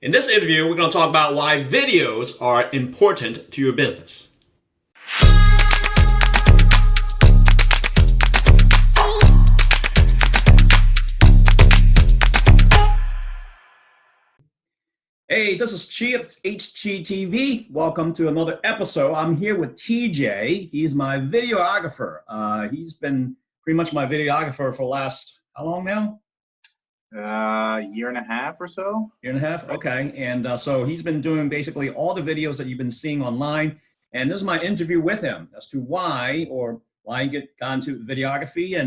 In this interview, we're going to talk about why videos are important to your business. Hey, this is HChiTV. Welcome to another episode. I'm here with TJ. He's my videographer. He's been pretty much my videographer for the last, how long now? Year and a half or so. Year and a half? Okay. And so he's been doing basically all the videos that you've been seeing online. And this is my interview with him as to why he got into videography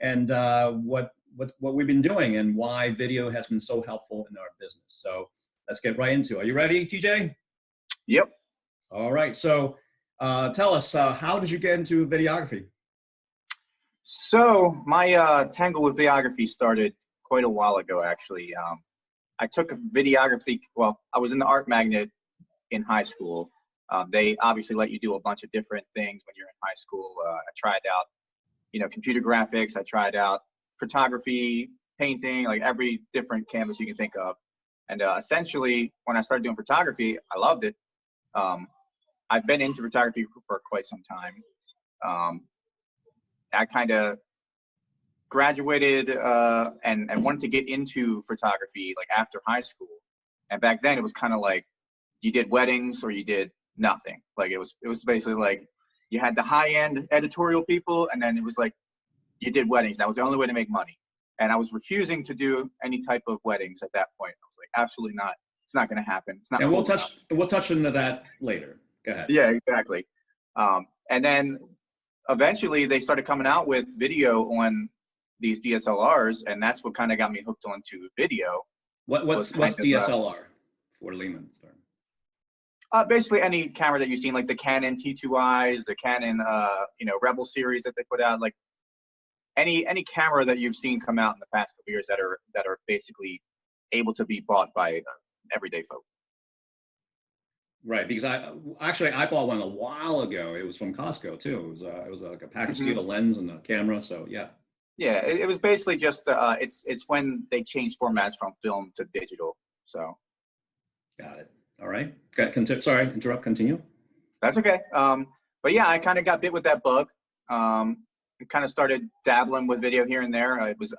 and what we've been doing and why video has been so helpful in our business. So let's get right into it. Are you ready, TJ? Yep. All right. So tell us, how did you get into videography? So my tangle with videography started quite a while ago, actually. I took a videography, well, I was in the art magnet in high school. They obviously let you do a bunch of different things when you're in high school. I tried out, computer graphics. I tried out photography, painting, like every different canvas you can think of. And essentially, when I started doing photography, I loved it. I've been into photography for quite some time. I kind of graduated and wanted to get into photography like after high school. And back then, it was kind of like you did weddings or you did nothing. Like it was basically like you had the high-end editorial people, and then it was like you did weddings. That was the only way to make money. And I was refusing to do any type of weddings at that point. I was like, absolutely not. It's not going to happen. It's not. And cool we'll touch into that later. Go ahead. Yeah, exactly. And then eventually they started coming out with video on these DSLRs, and that's what kind of got me hooked onto video. What's DSLR for Lehman? Basically any camera that you've seen, like the Canon T2Is, the Canon Rebel series that they put out, like any camera that you've seen come out in the past couple years that are basically able to be bought by everyday folk. Right, because I bought one a while ago. It was from Costco too. It was like a package deal, a lens and a camera. So yeah. Yeah, it was basically just it's when they changed formats from film to digital. So. Got it. All right. Sorry, interrupt. Continue. That's okay. But yeah, I kind of got bit with that bug. And kind of started dabbling with video here and there. It was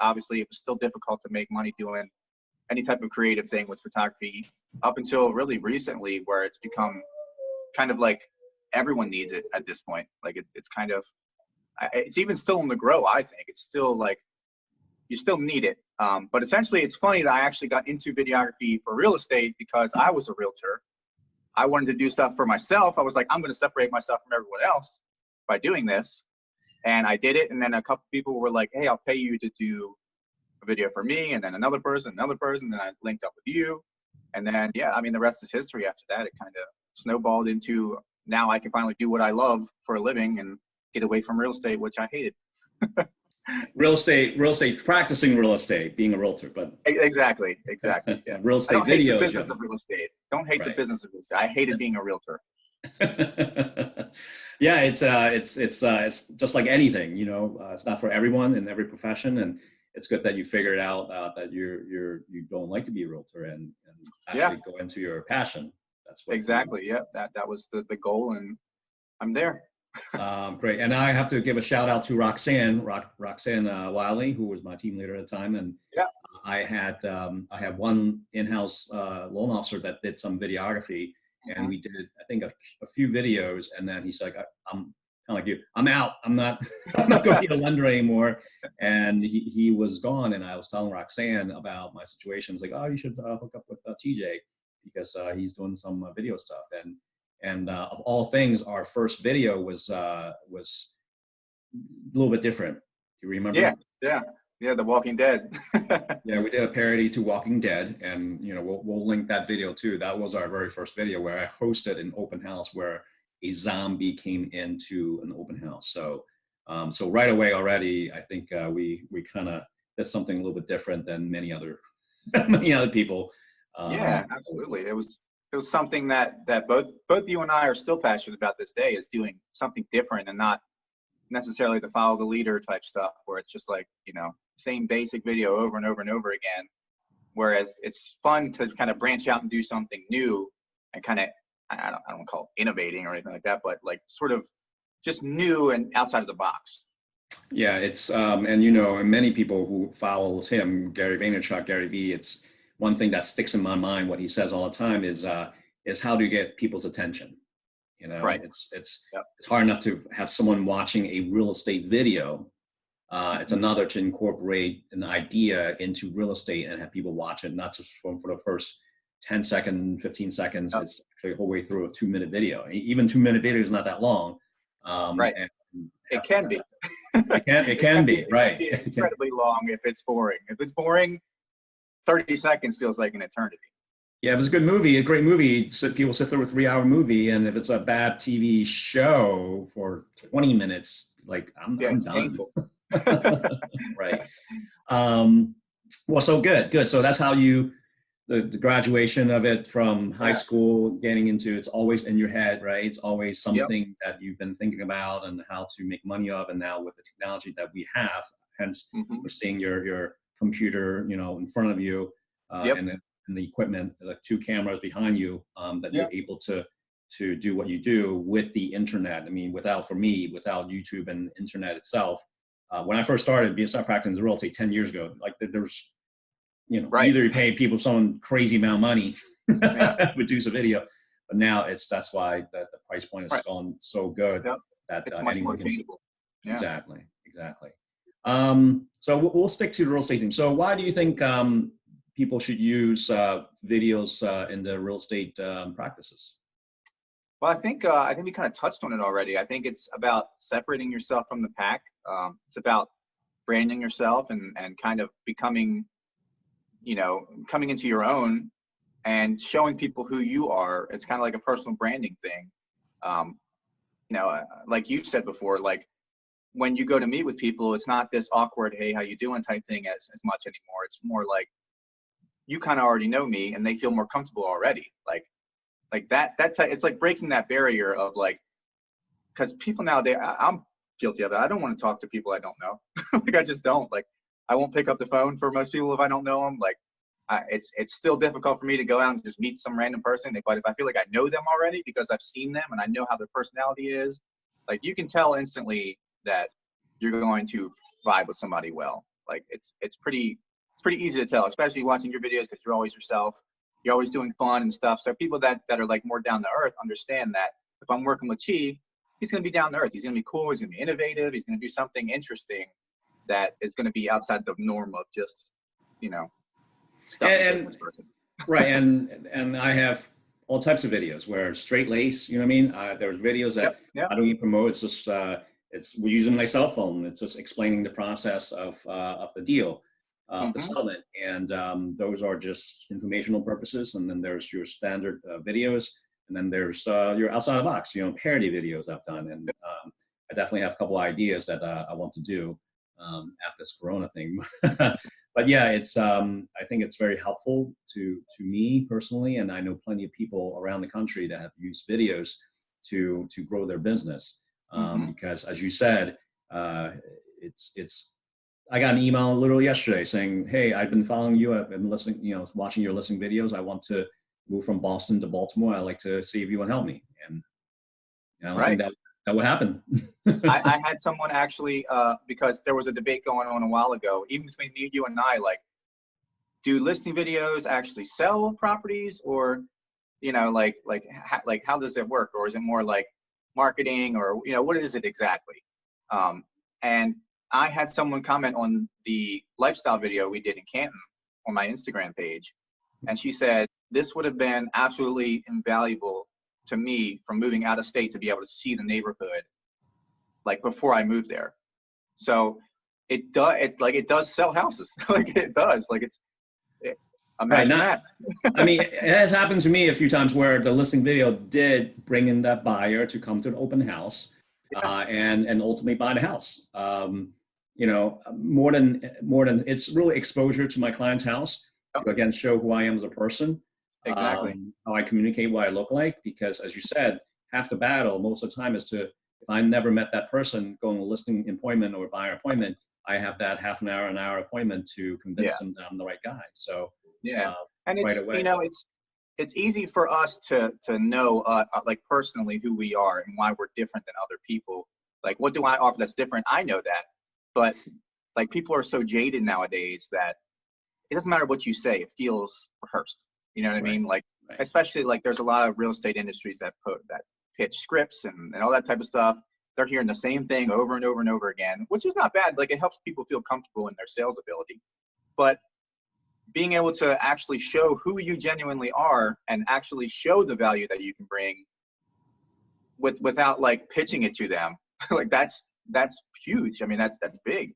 still difficult to make money doing any type of creative thing with photography up until really recently, where it's become kind of like everyone needs it at this point. Like it's kind of, it's even still in the grow. I think it's still like, you still need it. But essentially it's funny that I actually got into videography for real estate because I was a realtor. I wanted to do stuff for myself. I was like, I'm going to separate myself from everyone else by doing this. And I did it. And then a couple people were like, hey, I'll pay you to do a video for me. And then another person. Then I linked up with you. And then, yeah, I mean, the rest is history after that. It kind of snowballed into now I can finally do what I love for a living and get away from real estate, which I hated. real estate, practicing real estate, being a realtor, but exactly. Yeah. Real estate I don't video. hate the business of real estate. Don't hate the business of real estate. I hated being a realtor. Yeah, it's just like anything, it's not for everyone in every profession, and it's good that you figured out that you don't like to be a realtor and actually go into your passion. That's what exactly. Yeah, that was the goal, and I'm there. Great, and I have to give a shout out to Roxanne Wiley, who was my team leader at the time, and I had one in-house loan officer that did some videography. And we did, I think, a few videos, and then he's like, "I'm kind of like you. I'm out. I'm not going to be a lender anymore." And he was gone, and I was telling Roxanne about my situation. I was like, "Oh, you should hook up with TJ because he's doing some video stuff." And of all things, our first video was a little bit different. Do you remember? Yeah, The Walking Dead. Yeah, we did a parody to Walking Dead, and we'll link that video too. That was our very first video where I hosted an open house where a zombie came into an open house. So right away already, I think we kind of did something a little bit different than many other people. Yeah, absolutely. It was something that both you and I are still passionate about this day, is doing something different and not necessarily the follow the leader type stuff where it's just like, same basic video over and over and over again Whereas it's fun to kind of branch out and do something new and kind of, I don't want to call it innovating or anything like that, but like sort of just new and outside of the box. Yeah, it's and you know, and many people who follows him, Gary Vaynerchuk, Gary V, it's one thing that sticks in my mind. What he says all the time is how do you get people's attention? You know, Right. It's Yep. it's hard enough to have someone watching a real estate video. It's another to incorporate an idea into real estate and have people watch it, not just for the first 10 seconds, 15 seconds. Yep. It's actually a whole way through a 2-minute video. Even 2-minute video is not that long. Right. And It can be. It can be, right. It can be incredibly long if it's boring. If it's boring, 30 seconds feels like an eternity. Yeah, if it's a good movie, a great movie, so people sit through a 3-hour movie, and if it's a bad TV show for 20 minutes, like I'm done. Painful. Right. Well, so good. So that's how the graduation of it from high school, getting into, it's always in your head, right? It's always something that you've been thinking about and how to make money of. And now with the technology that we have, hence we're seeing your computer, you know, in front of you, and the equipment, the 2 cameras behind you, that you're able to do what you do with the internet. I mean, without YouTube and internet itself, when I first started practicing real estate 10 years ago, like there's, you know, either you pay people some crazy amount of money to produce a video, but now that's why the price point has gone so good that it's much more attainable. Exactly. So we'll stick to the real estate thing. So why do you think people should use videos in the real estate practices? Well, I think we kind of touched on it already. I think it's about separating yourself from the pack. It's about branding yourself and kind of becoming, you know, coming into your own and showing people who you are. It's kind of like a personal branding thing. You know, like you said before, like when you go to meet with people, it's not this awkward, hey, how you doing type thing as much anymore. It's more like you kind of already know me and they feel more comfortable already. Like that's it's like breaking that barrier of like, because people nowadays, I'm guilty of it. I don't want to talk to people I don't know. Like I just don't. Like I won't pick up the phone for most people if I don't know them. Like it's still difficult for me to go out and just meet some random person. But if I feel like I know them already because I've seen them and I know how their personality is, like you can tell instantly that you're going to vibe with somebody well. Like it's pretty easy to tell, especially watching your videos because you're always yourself. You're always doing fun and stuff. So people that are like more down to earth understand that if I'm working with Chi, he's going to be down to earth. He's going to be cool. He's going to be innovative. He's going to do something interesting that is going to be outside the norm of just, you know, stuff. Right. And I have all types of videos where straight lace, you know what I mean? There's videos that I don't even promote. It's just, we're using my cell phone. It's just explaining the process of the deal. The settlement, and those are just informational purposes. And then there's your standard videos, and then there's your outside the box, you know, parody videos I've done. And I definitely have a couple ideas that I want to do after this Corona thing. But yeah, it's I think it's very helpful to me personally, and I know plenty of people around the country that have used videos to grow their business because, as you said, it's. I got an email literally yesterday saying, hey, I've been following you. I've been listening, you know, watching your listing videos. I want to move from Boston to Baltimore. I'd like to see if you want to help me. And you know, I think that would happen. I had someone actually, because there was a debate going on a while ago, even between me, you and I, like, do listing videos actually sell properties, or, you know, like how does it work? Or is it more like marketing, or, you know, what is it exactly? And I had someone comment on the lifestyle video we did in Canton on my Instagram page. And she said, this would have been absolutely invaluable to me from moving out of state to be able to see the neighborhood like before I moved there. So it does sell houses. Like it does. Like imagine that. I mean, it has happened to me a few times where the listing video did bring in that buyer to come to an open house and ultimately buy the house. You know, more than it's really exposure to my client's house to again show who I am as a person. Exactly. How I communicate, what I look like, because as you said, half the battle most of the time is if I never met that person going to a listing appointment or buyer appointment, I have that half an hour appointment to convince them that I'm the right guy. So yeah, and right it's, away. you know, it's easy for us to know like personally who we are and why we're different than other people. Like, what do I offer that's different? I know that, but like, people are so jaded nowadays that it doesn't matter what you say, it feels rehearsed. You know what I mean? Like, especially like, there's a lot of real estate industries that pitch scripts and all that type of stuff. They're hearing the same thing over and over and over again, which is not bad. Like, it helps people feel comfortable in their sales ability, but being able to actually show who you genuinely are and actually show the value that you can bring without like pitching it to them, like that's huge. I mean, that's big.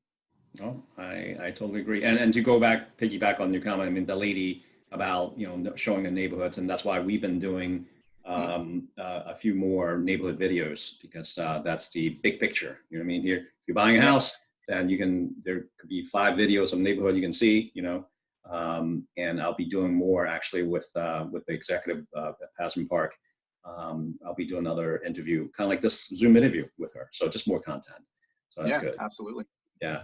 Oh, I totally agree. And to piggyback on your comment, I mean, the lady about, you know, showing the neighborhoods, and that's why we've been doing a few more neighborhood videos, because that's the big picture. You know what I mean? Here, if you're buying a house, then there could be 5 videos of neighborhood you can see, you know, and I'll be doing more actually with the executive at Passion Park. I'll be doing another interview, kind of like this Zoom interview with her. So just more content. So that's good. Absolutely. Yeah.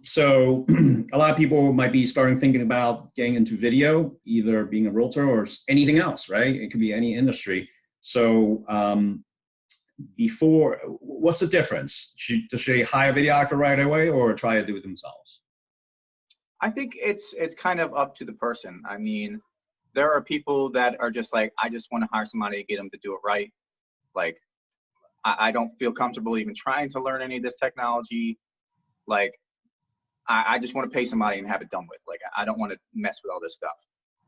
So a lot of people might be thinking about getting into video, either being a realtor or anything else, right? It could be any industry. So what's the difference? Does they hire a videographer right away or try to do it themselves? I think it's kind of up to the person. I mean, there are people that are just like, I just want to hire somebody to get them to do it right. Like, I don't feel comfortable even trying to learn any of this technology. Like, I just want to pay somebody and have it done with. Like, I don't want to mess with all this stuff.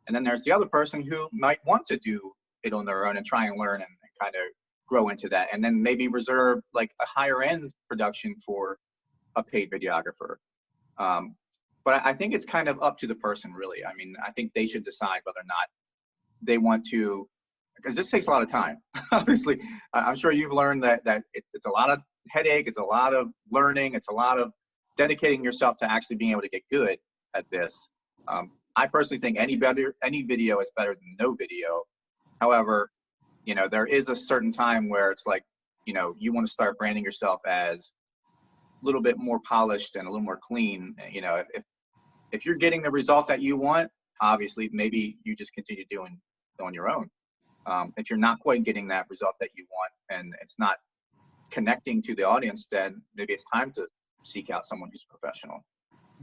And then there's the other person who might want to do it on their own and try and learn and kind of grow into that. And then maybe reserve like a higher end production for a paid videographer. But I think it's kind of up to the person, really. I mean, I think they should decide whether or not they want to, because this takes a lot of time. Obviously, I'm sure you've learned that it's a lot of headache, it's a lot of learning, it's a lot of dedicating yourself to actually being able to get good at this. I personally think any video is better than no video. However, you know, there is a certain time where it's like, you know, you want to start branding yourself as a little bit more polished and a little more clean. You know, if you're getting the result that you want, obviously, maybe you just continue doing on your own. If you're not quite getting that result that you want and it's not connecting to the audience, then maybe it's time to seek out someone who's professional.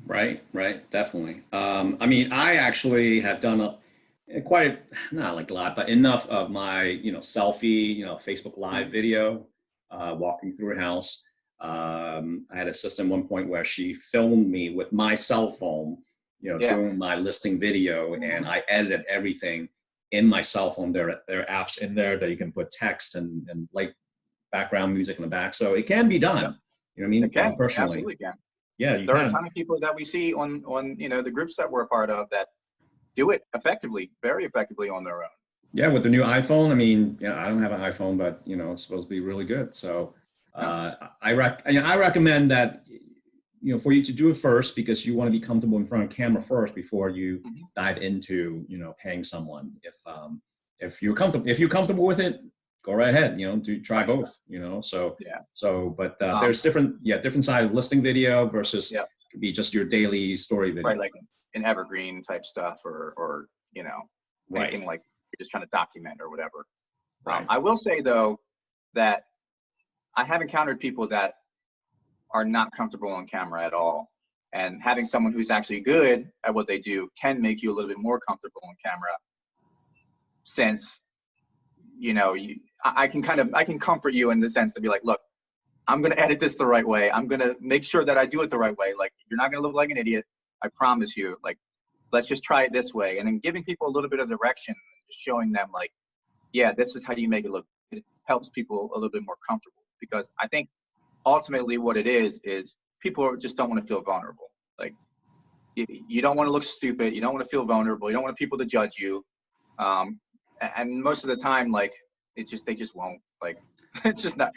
Right, definitely. I mean, I actually have done not like a lot, but enough of my, you know, selfie, you know, Facebook Live video, walking through a house. I had a system at one point where she filmed me with my cell phone, you know, doing my listing video, and I edited everything in my cell phone. There are apps in there that you can put text and like background music in the back, so it can be done. You know what I mean? It can, personally, absolutely can. Yeah, there are a ton of people that we see on you know, the groups that we're a part of that do it effectively, very effectively on their own. Yeah, with the new iPhone, I mean, yeah, I don't have an iPhone, but you know, it's supposed to be really good. So I recommend that, you know, for you to do it first, because you want to be comfortable in front of camera first before you dive into, you know, paying someone. If you're comfortable with it, go right ahead. You know, try both. You know, but there's different side of listing video versus could be just your daily story video. Right, like an evergreen type stuff, or you know, anything like you're just trying to document or whatever. I will say though that I have encountered people that are not comfortable on camera at all, and having someone who's actually good at what they do can make you a little bit more comfortable on camera, since, you know, I can comfort you in the sense to be like, look, I'm going to edit this the right way. I'm going to make sure that I do it the right way. Like, you're not going to look like an idiot. I promise you. Like, let's just try it this way. And then giving people a little bit of direction, just showing them like, yeah, this is how you make it look. It helps people a little bit more comfortable, because I think ultimately what it is people just don't want to feel vulnerable. Like, you don't want to look stupid. You don't want to feel vulnerable. You don't want people to judge you. And most of the time, like, they just won't. Like, it's just not,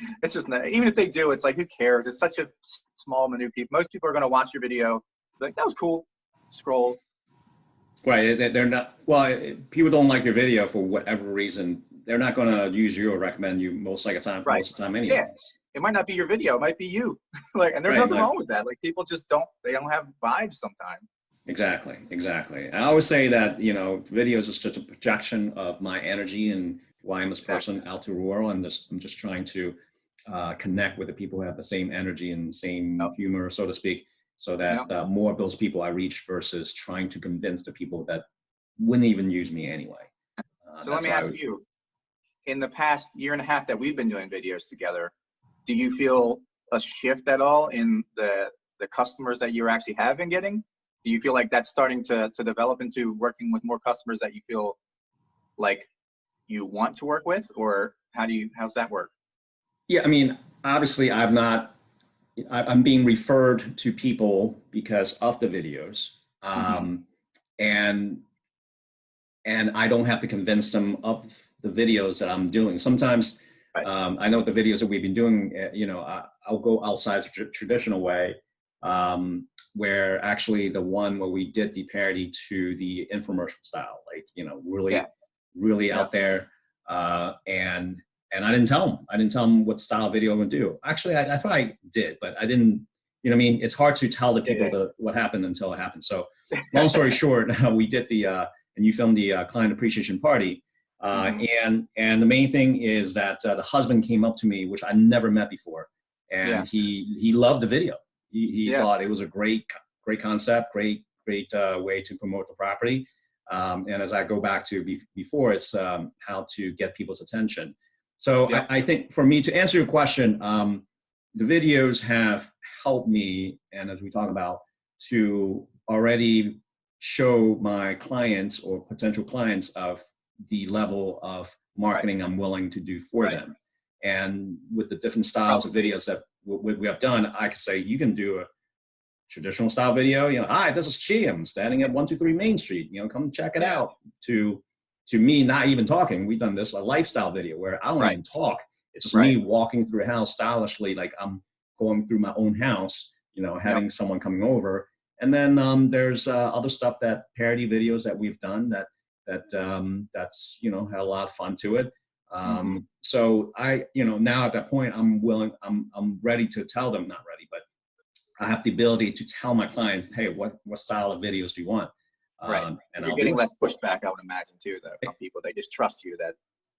even if they do, it's like, who cares? It's such a small, minute people. Most people are going to watch your video, be like, that was cool, scroll. Right, they're not, well, people don't like your video for whatever reason. they're not going to use you or recommend you most of the time, Right. most of the time Yeah. anyways. It might not be your video, it might be you. Like, and there's Right, nothing like, wrong with that. Like, people just don't have vibes sometimes. exactly, exactly. I always say that, you know, videos is just a projection of my energy and why I'm this person out to the world. And I'm just trying to connect with the people who have the same energy and same Yep. humor, so to speak, so that Yep. more of those people I reach versus trying to convince the people that wouldn't even use me anyway. So let me ask you, in the past year and a half that we've been doing videos together, do you feel a shift at all in the customers that you're actually have been getting? Do you feel like that's starting to develop into working with more customers that you feel like you want to work with, or how's that work? Yeah, I mean, obviously, I'm being referred to people because of the videos, Mm-hmm. and I don't have to convince them of the videos that I'm doing. Sometimes Right. I know the videos that we've been doing, you know, I'll go outside the traditional way, where actually the one where we did the parody to the infomercial style, like, you know, really, Yeah. really Yeah. out there, and I didn't tell them. I didn't tell them what style video I'm gonna do. Actually, I thought I did, but I didn't. You know what I mean? It's hard to tell the people what happened until it happened. So, long story short, we did the and you filmed the client appreciation party. And the main thing is that the husband came up to me, which I never met before, and he loved the video. He thought it was a great concept, great way to promote the property. And as I go back to before, it's how to get people's attention. So I think for me to answer your question, the videos have helped me, and as we talk about, to already show my clients or potential clients of the level of marketing I'm willing to do for them. And with the different styles of videos that we have done, I can say you can do a traditional style video. You know, hi, this is Chi. I'm standing at 123 Main Street. You know, come check it out. To me, not even talking. We've done this a lifestyle video where I don't even talk. It's just me walking through a house stylishly, like I'm going through my own house. You know, having someone coming over. And then there's other stuff, that parody videos that we've done that's, you know, had a lot of fun to it. So I, you know, now at that point, I'm ready to tell them, not ready, but I have the ability to tell my clients, hey, what style of videos do you want? And you're I'll getting less pushback, I would imagine, too, though, from people. They just trust you that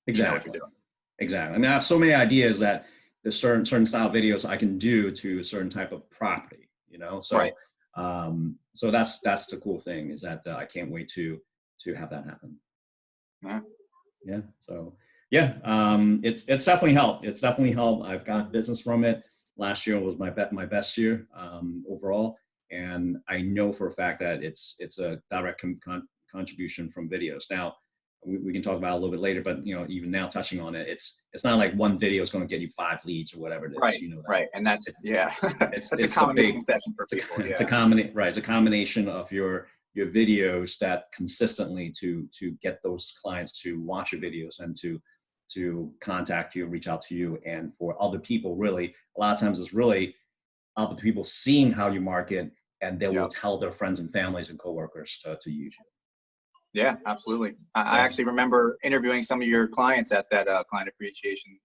you know what you're doing. Exactly. And I have so many ideas that there's certain style videos I can do to a certain type of property, you know? So, so that's the cool thing, is that I can't wait to have that happen. Yeah. So yeah, it's definitely helped. It's definitely helped. I've got business from it. Last year was my best year overall, and I know for a fact that it's a direct contribution from videos. Now we can talk about it a little bit later, but you know, even now touching on it, it's not like one video is going to get you 5 leads or whatever it is. You know that. And that's that's a common misconception for people. It's a combination of your videos that consistently to get those clients to watch your videos and to contact you, reach out to you, and for other people, really, a lot of times it's really other people seeing how you market, and they will tell their friends and families and coworkers to use you. Yeah, absolutely. I actually remember interviewing some of your clients at that client appreciation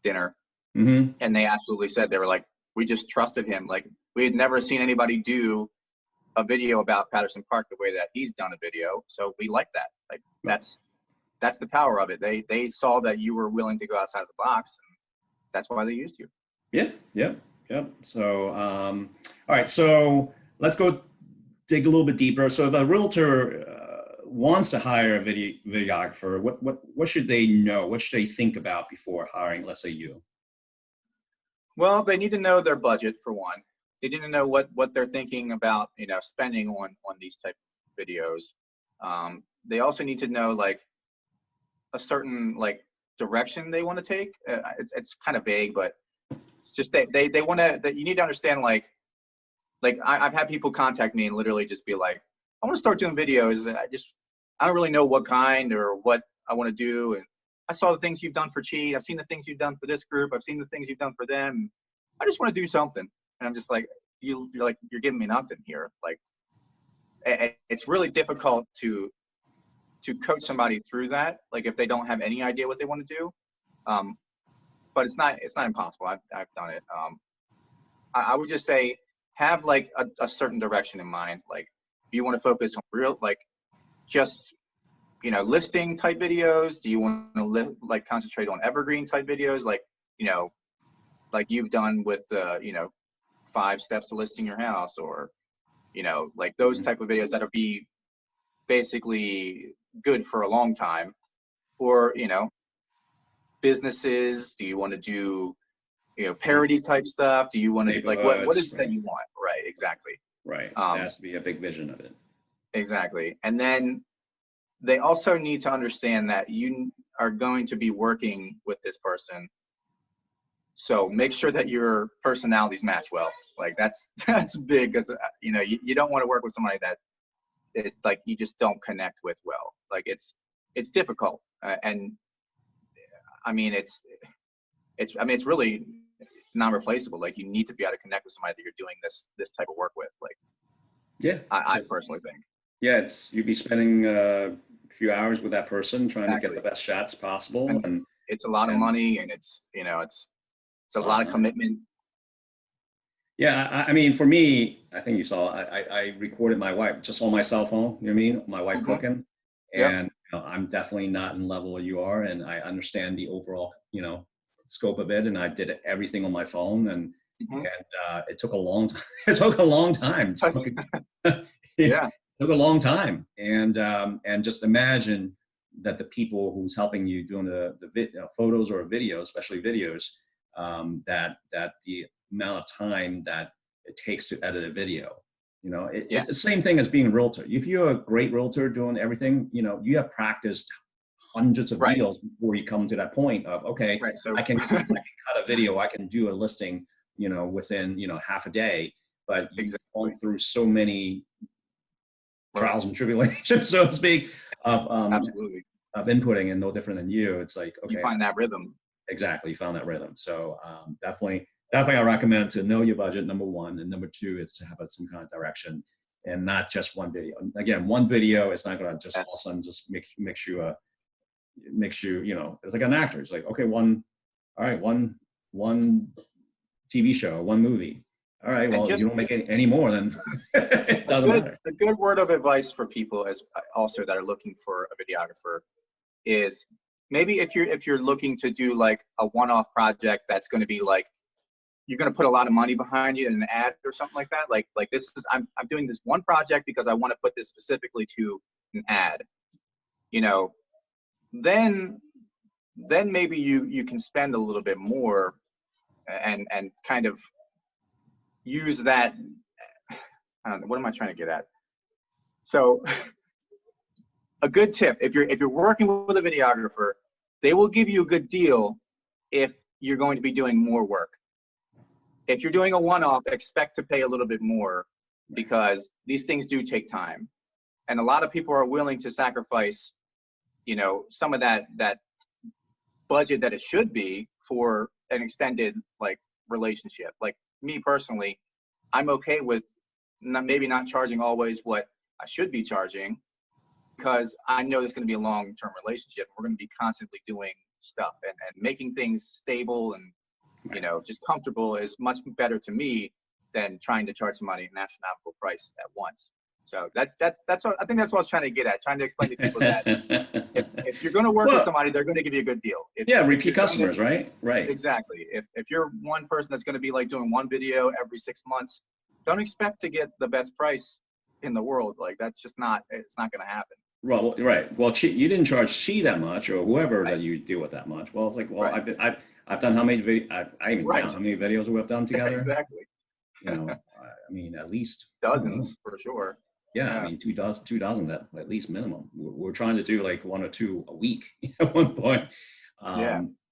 dinner, and they absolutely said, they were like, we just trusted him. Like, we had never seen anybody do a video about Patterson Park the way that he's done a video, so we like that. Like, that's the power of it. They saw that you were willing to go outside of the box, and that's why they used you. Yeah. So all right, so let's go dig a little bit deeper. So if a realtor wants to hire a videographer, what should they know? What should they think about before hiring, let's say, you? Well, they need to know their budget, for one. They need to know what they're thinking about, you know, spending on these type of videos. They also need to know, like, a certain, like, direction they want to take. It's kind of vague, but it's just they want to, that you need to understand, like I've had people contact me and literally just be like, I want to start doing videos. I don't really know what kind or what I want to do. And I saw the things you've done for Chi. I've seen the things you've done for this group. I've seen the things you've done for them. I just want to do something. And I'm just like, you're giving me nothing here. Like, it's really difficult to to coach somebody through that, like if they don't have any idea what they want to do. But it's not impossible. I've done it. I would just say have like a certain direction in mind. Like, do you want to focus on real, like just, you know, listing type videos? Do you want to like concentrate on evergreen type videos? Like, you know, like you've done with the, you know, 5 steps to listing your house, or, you know, like those type of videos that'll be basically good for a long time. Or, you know, businesses, do you want to do, you know, parody type stuff? Do you want to, like, what is it that you want? Right, exactly. Right. There has to be a big vision of it. Exactly. And then they also need to understand that you are going to be working with this person. So make sure that your personalities match well. Like that's big, because you know, you don't want to work with somebody that it's like you just don't connect with well. Like it's difficult. And I mean, it's really non-replaceable. Like you need to be able to connect with somebody that you're doing this type of work with. Like, yeah, I personally think. Yeah, you'd be spending a few hours with that person trying to get the best shots possible, and it's a lot of money, and it's, you know, it's a lot of commitment. Yeah, I mean, for me, I think you saw, I recorded my wife just on my cell phone. You know what I mean? My wife cooking, and you know, I'm definitely not in level where you are, and I understand the overall, you know, scope of it, and I did everything on my phone, and it took a long time. It took a long time. Yeah. It took a long time, and just imagine that the people who's helping you doing the photos or video, especially videos, that the amount of time that it takes to edit a video. You know, it's the same thing as being a realtor. If you're a great realtor doing everything, you know, you have practiced hundreds of deals before you come to that point of, okay, so I can cut a video, I can do a listing, you know, within, you know, half a day. But you've gone through so many trials and tribulations, so to speak, of inputting, and no different than you. It's like, okay, you find that rhythm. Exactly, you found that rhythm. So definitely I recommend to know your budget, number one, and number two is to have some kind of direction, and not just one video. Again, one video is not going to just all of a sudden just makes you, you know, it's like an actor. It's like, okay, one TV show, one movie. All right, well, you don't make any more, then it doesn't matter. A good word of advice for people as also that are looking for a videographer is, maybe if you're looking to do like a one-off project that's going to be like, you're going to put a lot of money behind you in an ad or something like that. Like this is, I'm doing this one project because I want to put this specifically to an ad, you know, then maybe you can spend a little bit more and kind of use that. I don't know, what am I trying to get at? So a good tip, if you're working with a videographer, they will give you a good deal if you're going to be doing more work. If you're doing a one-off, expect to pay a little bit more, because these things do take time. And a lot of people are willing to sacrifice, you know, some of that budget that it should be for an extended like relationship. Like me personally, I'm okay with maybe not charging always what I should be charging, because I know there's going to be a long-term relationship. We're going to be constantly doing stuff, and making things stable and, you know, just comfortable is much better to me than trying to charge somebody an astronomical price at once. So that's what I think, that's what I was trying to get at, trying to explain to people that if you're going to work with somebody, they're going to give you a good deal. Repeat customers, right? Exactly. If you're one person that's going to be like doing one video every 6 months, don't expect to get the best price in the world. Like that's just not, it's not going to happen. Well, right. Well, you didn't charge Chi that much, or whoever that you deal with that much. Well, it's like, well, I've done how many videos? I even count how many videos we've done together. Exactly. You know, I mean, at least dozens for sure. Yeah, I mean, 2 dozen at least minimum. We're trying to do like 1 or 2 a week at one point.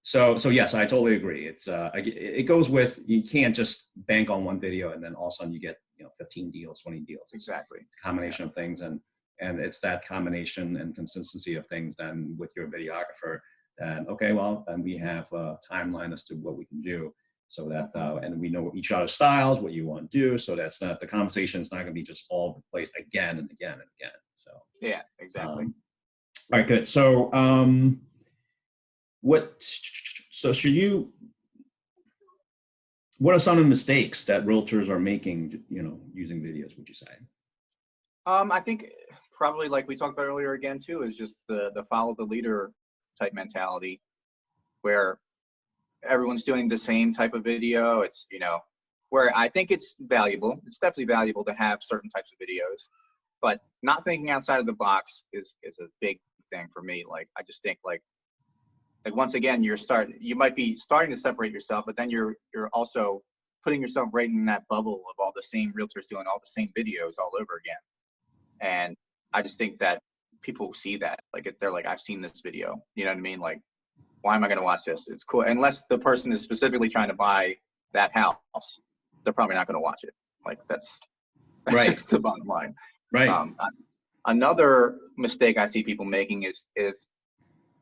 So yes, I totally agree. It's it goes with, you can't just bank on one video and then all of a sudden you get, you know, 15 deals, 20 deals. It's a combination of things, and it's that combination and consistency of things then with your videographer. And okay, well, then we have a timeline as to what we can do, so that and we know each other's styles, what you want to do, so that's not, the conversation is not going to be just all over the place again and again and again. So yeah, exactly. All right, good. So, so what are some of the mistakes that realtors are making, using videos, would you say? I think probably like we talked about earlier again too, is just the follow the leader type mentality where everyone's doing the same type of video. It's, where I think it's valuable. It's definitely valuable to have certain types of videos, but not thinking outside of the box is a big thing for me. Like, I just think like once again, you might be starting to separate yourself, but then you're also putting yourself right in that bubble of all the same realtors doing all the same videos all over again. And I just think that people see that, like, if they're like, I've seen this video, you know what I mean? Like, why am I going to watch this? It's cool. Unless the person is specifically trying to buy that house, they're probably not going to watch it. Like, that's Right. just the bottom line. Right. Another mistake I see people making is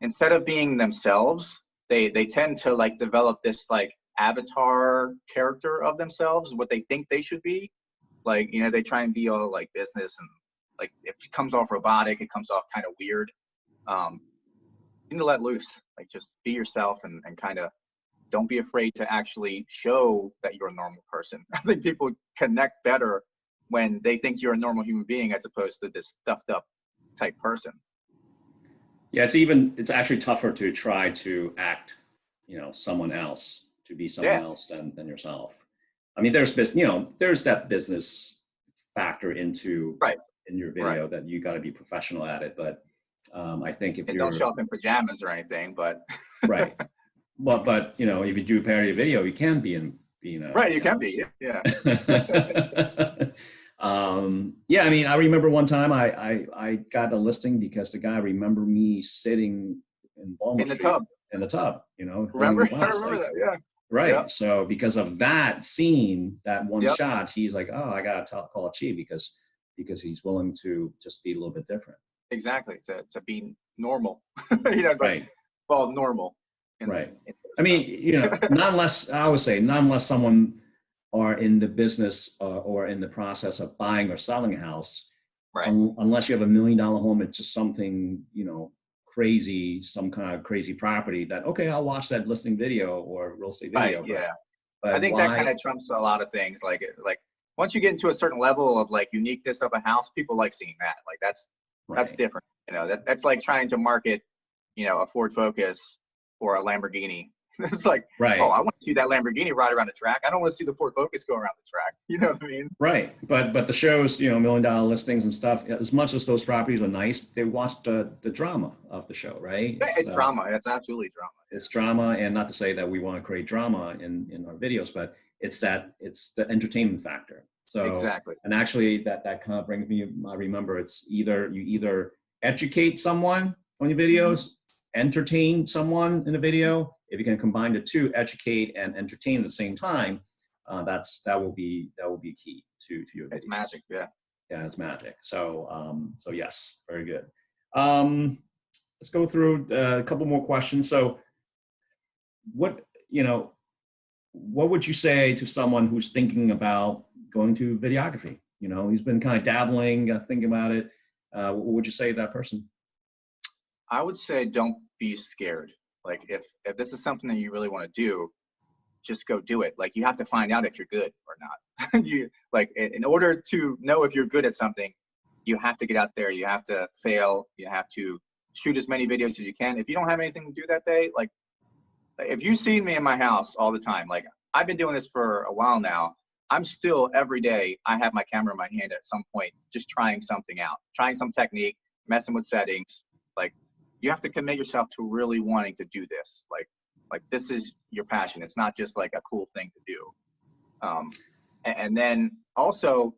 instead of being themselves, they tend to like develop this like avatar character of themselves, what they think they should be. Like, they try and be all like business, and like if it comes off robotic, it comes off kind of weird. You need to let loose, like just be yourself, and kind of don't be afraid to actually show that you're a normal person. I think people connect better when they think you're a normal human being as opposed to this stuffed up type person. Yeah, it's actually tougher to try to act, someone else, to be someone else than yourself. I mean, there's that business factor into in your video that you got to be professional at it. But I think if you don't show up in pajamas or anything, but right. But if you do a parody video, you can be in right. You can be, yeah. Yeah, I mean, I remember one time I got a listing because the guy remembered me sitting in Baltimore in the Street tub. In the tub, Remember? I remember that, yeah. Right. Yep. So because of that scene, that one shot, he's like, oh, I got to call Chi because he's willing to just be a little bit different. Exactly. To be normal. Right. Well, normal. Right. I mean, not unless someone are in the business or in the process of buying or selling a house, right? Unless you have $1 million home, it's just something, crazy, some kind of crazy property that, okay, I'll watch that listing video or real estate video. Right, yeah. But I think that kind of trumps a lot of things. Like once you get into a certain level of like uniqueness of a house, people like seeing that. Like that's different. That's like trying to market, a Ford Focus or a Lamborghini. It's like, oh, I want to see that Lamborghini ride around the track. I don't want to see the Ford Focus go around the track. You know what I mean? Right. But the shows, $1 million listings and stuff, as much as those properties are nice, they watch the drama of the show, right? It's drama. It's absolutely drama. It's drama, and not to say that we want to create drama in our videos, but it's the entertainment factor. So exactly. And actually that kind of brings me, I remember you either educate someone on your videos, entertain someone in a video. If you can combine the two, educate and entertain at the same time, that will be key to your videos. It's magic, yeah. Yeah, it's magic. So yes, very good. Let's go through a couple more questions. So what would you say to someone who's thinking about going to videography? He's been kind of dabbling, thinking about it. What would you say to that person? I would say don't be scared. Like if this is something that you really want to do, just go do it. Like you have to find out if you're good or not. You like in order to know if you're good at something, you have to get out there. You have to fail. You have to shoot as many videos as you can. If you don't have anything to do that day, like if you've seen me in my house all the time, like I've been doing this for a while now. I'm still every day, I have my camera in my hand at some point, just trying something out, trying some technique, messing with settings. Like you have to commit yourself to really wanting to do this. Like this is your passion. It's not just like a cool thing to do. And then also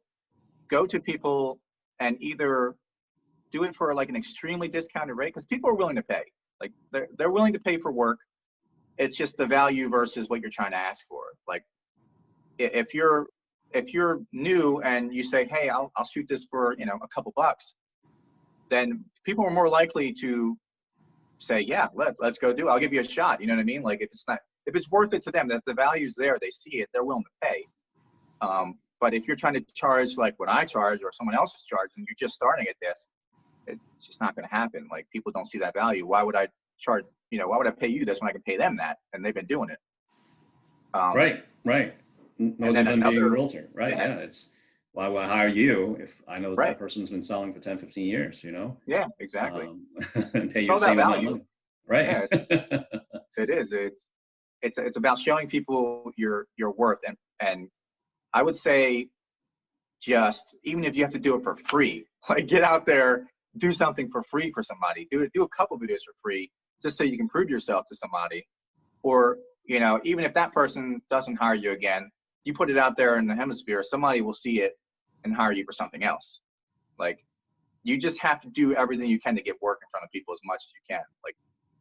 go to people and either do it for like an extremely discounted rate, because people are willing to pay. Like they're willing to pay for work. It's just the value versus what you're trying to ask for. Like if you're new and you say, hey, I'll shoot this for a couple bucks, then people are more likely to say, yeah, let's go do it. I'll give you a shot. You know what I mean? Like if it's worth it to them, that the value's there, they see it, they're willing to pay. But if you're trying to charge like what I charge or someone else is charging, you're just starting at this, it's just not going to happen. Like, people don't see that value. Why would I charge, why would I pay you this when I can pay them that? And they've been doing it. Right, right. No And then different being a another, realtor, right? yeah, Yeah, it's why would I hire you if I know that right. that person's been selling for 10, 15 years, Yeah, exactly. um, and pay It's you all the about same amount of value. money, right? Yeah, it is. It's about showing people your worth. And I would say, just even if you have to do it for free, like, get out there, do something for free for somebody. Do a couple videos for free, just so you can prove yourself to somebody. Or, even if that person doesn't hire you again, you put it out there in the hemisphere, somebody will see it and hire you for something else. Like, you just have to do everything you can to get work in front of people as much as you can. Like,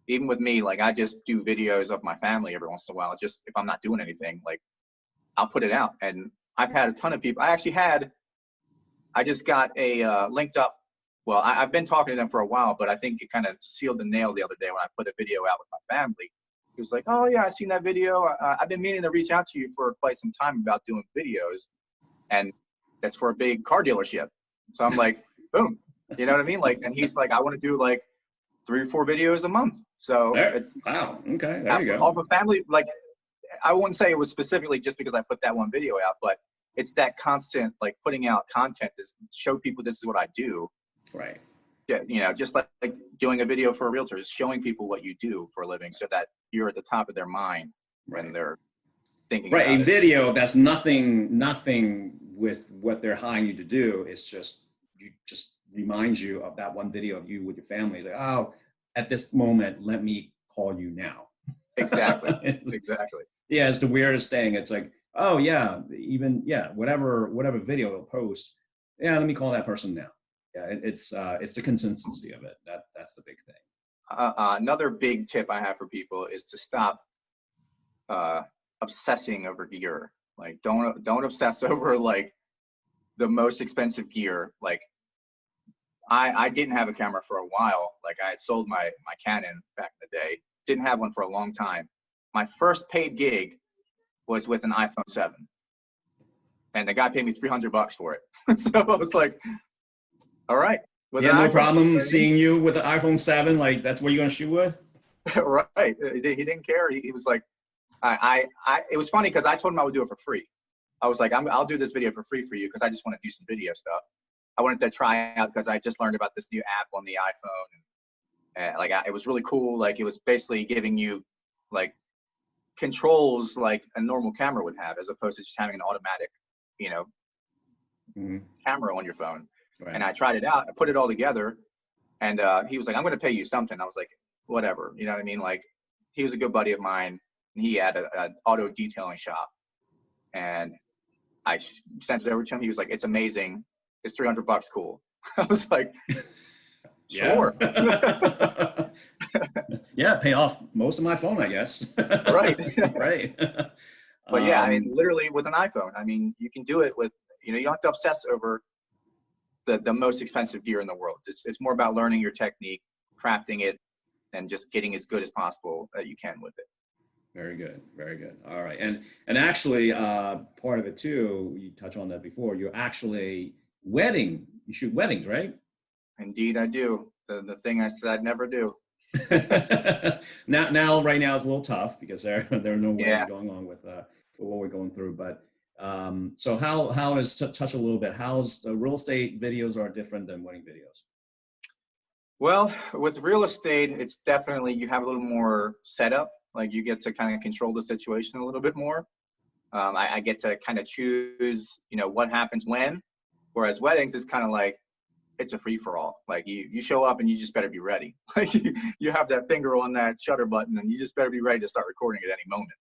even with me, like, I just do videos of my family every once in a while. Just if I'm not doing anything, like, I'll put it out. And I've had a ton of people. I just got a linked up. Well, I've been talking to them for a while, but I think it kind of sealed the nail the other day when I put a video out with my family. He was like, "Oh yeah, I seen that video. I've been meaning to reach out to you for quite some time about doing videos, and that's for a big car dealership." So I'm like, boom, you know what I mean? Like, and he's like, "I want to do like 3 or 4 videos a month." So There, it's wow, okay, there you off go. of family. Like, I wouldn't say it was specifically just because I put that one video out, but it's that constant, like, putting out content to show people this is what I do. Right. Yeah, just like doing a video for a realtor is showing people what you do for a living, so that you're at the top of their mind when Right. they're thinking Right. about A it. video that's nothing with what they're hiring you to do. It's just reminds you of that one video of you with your family. It's like, oh, at this moment, let me call you now. Exactly. Exactly. Yeah, it's the weirdest thing. It's like, oh yeah, whatever video they'll post. Yeah, let me call that person now. Yeah, it's the consistency of it. That's the big thing. Another big tip I have for people is to stop uh, obsessing over gear. Like, don't obsess over like the most expensive gear. Like, I didn't have a camera for a while. Like, I had sold my Canon back in the day. Didn't have one for a long time. My first paid gig was with an iPhone 7, and the guy paid me $300 for it. So I was like, all right, with Yeah, an no iPhone. problem seeing you with the iPhone 7. Like that's what you're gonna shoot with. Right. He didn't care. He was like, it was funny because I told him I would do it for free. I was like, I'll do this video for free for you because I just want to do some video stuff. I wanted to try out because I just learned about this new app on the iPhone. And like, it was really cool. Like, it was basically giving you like controls like a normal camera would have, as opposed to just having an automatic, you know, Mm-hmm. camera on your phone. Right. And I tried it out. I put it all together. And he was like, "I'm going to pay you something." I was like, whatever. You know what I mean? Like, he was a good buddy of mine. And he had an auto detailing shop. And I sent it over to him. He was like, "It's amazing. It's $300. Cool." I was like, Yeah. sure. Yeah, pay off most of my phone, I guess. Right. Right. But yeah, I mean, Um, literally with an iPhone, I mean, you can do it with, you don't have to obsess over the most expensive gear in the world. It's more about learning your technique, crafting it, and just getting as good as possible that you can with it. Very good. Very good. All right. And actually, part of it too, you touched on that before. You're actually you shoot weddings, right? Indeed, I do. The thing I said I'd never do. Now, right now it's a little tough because there are no weddings Yeah. going on with what we're going through. But so how is touch a little bit? How's the real estate videos are different than wedding videos? Well, with real estate, it's definitely, you have a little more setup. Like, you get to kind of control the situation a little bit more. I get to kind of choose, what happens when. Whereas weddings is kind of like, it's a free for all. Like, you show up and you just better be ready. Like, you have that finger on that shutter button and you just better be ready to start recording at any moment.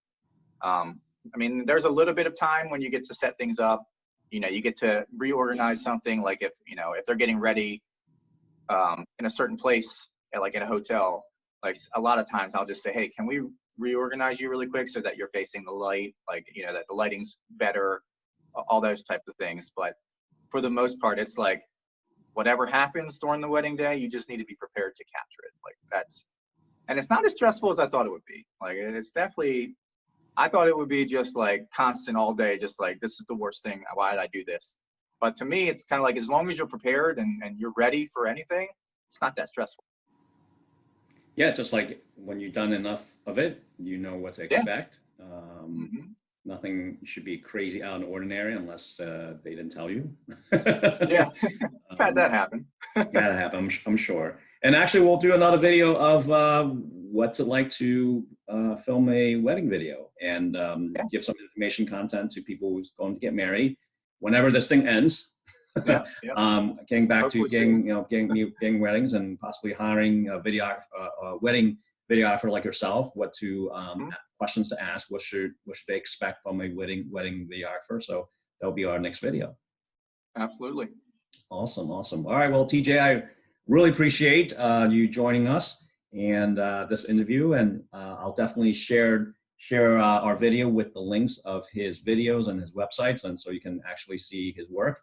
I mean, there's a little bit of time when you get to set things up. You get to reorganize something. Like, if they're getting ready in a certain place, like in a hotel, like a lot of times I'll just say, "Hey, can we reorganize you really quick so that you're facing the light, like, that the lighting's better," all those types of things. But for the most part, it's like, whatever happens during the wedding day, you just need to be prepared to capture it. Like, and it's not as stressful as I thought it would be. Like, it's definitely, I thought it would be just like constant all day, just like, this is the worst thing. Why did I do this? But to me, it's kind of like, as long as you're prepared and you're ready for anything, it's not that stressful. Yeah, just like when you've done enough of it, you know what to expect. Nothing should be crazy out of the ordinary unless they didn't tell you. Yeah, I've had that happen. Gotta happen, I'm sure. And actually, we'll do another video of what's it like to film a wedding video, and give some information content to people who's going to get married whenever this thing ends. Getting back to getting weddings and possibly hiring a wedding videographer like yourself. What to questions to ask. What should they expect from a wedding videographer? So that'll be our next video. Absolutely. Awesome. All right. Well, TJ, I really appreciate you joining us and this interview, and I'll definitely share our video with the links of his videos and his websites, and so you can actually see his work.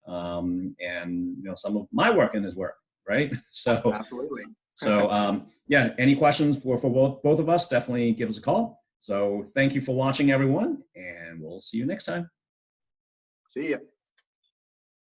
And some of my work in his work, right? So absolutely. So yeah, any questions for both of us, definitely give us a call. So thank you for watching, everyone, and we'll see you next time. See ya.